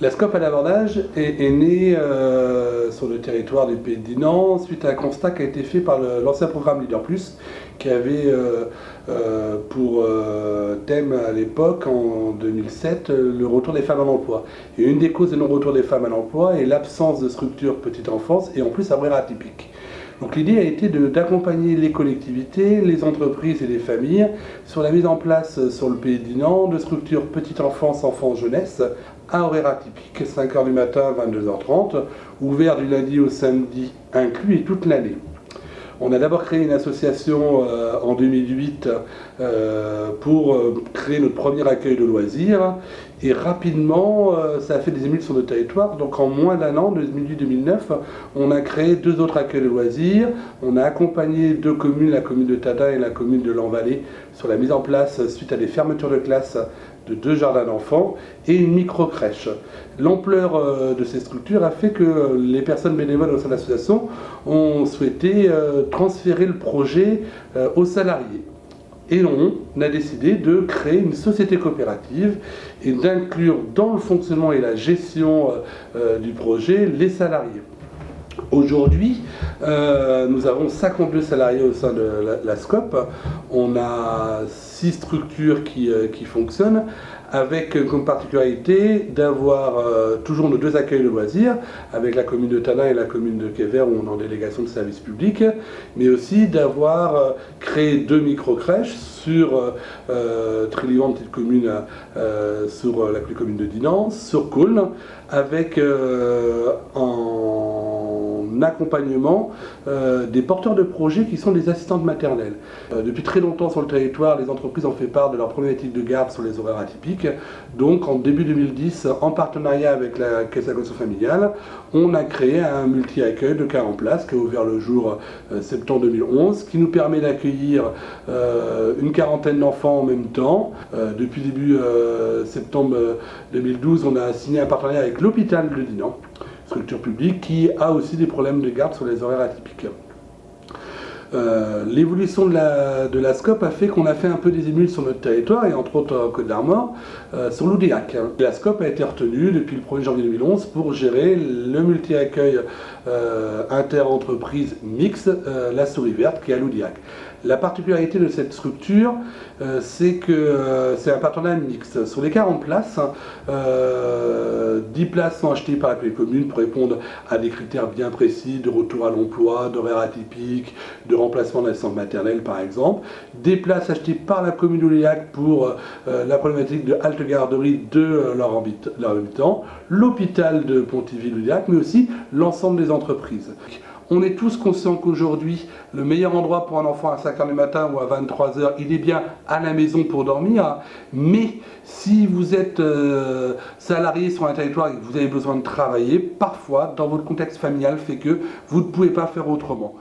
La SCOP à l'abordage est née sur le territoire du Pays de Dinan suite à un constat qui a été fait par l'ancien programme Leader Plus, qui avait pour thème à l'époque, en 2007, le retour des femmes à l'emploi. Et une des causes de non-retour des femmes à l'emploi est l'absence de structure petite enfance et en plus à horaire atypique. Donc l'idée a été d'accompagner les collectivités, les entreprises et les familles sur la mise en place sur le Pays de Dinan de structures petite enfance, enfance, jeunesse à horaire atypique, 5h du matin, 22h30, ouvert du lundi au samedi inclus et toute l'année. On a d'abord créé une association en 2008 pour créer notre premier accueil de loisirs et rapidement ça a fait des émules sur le territoire. Donc en moins d'un an, 2008-2009, on a créé 2 autres accueils de loisirs. On a accompagné 2 communes, la commune de Tadin et la commune de Lanvallée, sur la mise en place suite à des fermetures de classes de 2 jardins d'enfants et une micro-crèche. L'ampleur de ces structures a fait que les personnes bénévoles au sein de l'association ont souhaité transférer le projet aux salariés. Et on a décidé de créer une société coopérative et d'inclure dans le fonctionnement et la gestion du projet les salariés. Aujourd'hui, nous avons 52 salariés au sein de la SCOP. On a 6 structures qui fonctionnent, avec comme particularité d'avoir toujours nos 2 accueils de loisirs, avec la commune de Tadin et la commune de Quévert, où on est en délégation de service public, mais aussi d'avoir créé 2 micro-crèches sur Trélivan, petite commune sur la commune de Dinan, sur Caulnes, avec en accompagnement des porteurs de projets qui sont des assistantes maternelles. Depuis très longtemps sur le territoire, les entreprises ont fait part de leur problématique de garde sur les horaires atypiques. Donc en début 2010, en partenariat avec la Caisse d'allocation familiale, on a créé un multi-accueil de 40 places qui a ouvert le jour septembre 2011, qui nous permet d'accueillir une quarantaine d'enfants en même temps. Depuis début septembre 2012, on a signé un partenariat avec l'hôpital de Dinan, structure publique qui a aussi des problèmes de garde sur les horaires atypiques. L'évolution de la SCOP a fait qu'on a fait un peu des émules sur notre territoire et entre autres en Côte d'Armor sur l'Oudiac. La SCOP a été retenue depuis le 1er janvier 2011 pour gérer le multi-accueil inter-entreprise mixte, la Souris Verte, qui est à l'Oudiac. La particularité de cette structure, c'est que c'est un partenariat mixte. Sur les 40 places, 10 places sont achetées par la commune pour répondre à des critères bien précis de retour à l'emploi, d'horaire atypique, de remplacement d'assistante maternelle par exemple. Des places achetées par la commune d'Ouliac pour la problématique de halte-garderie de leurs habitants, l'hôpital de Pontivy-Ouliac, mais aussi l'ensemble des entreprises. On est tous conscients qu'aujourd'hui, le meilleur endroit pour un enfant à 5h du matin ou à 23h, il est bien à la maison pour dormir. Mais si vous êtes salarié sur un territoire et que vous avez besoin de travailler, parfois, dans votre contexte familial, fait que vous ne pouvez pas faire autrement.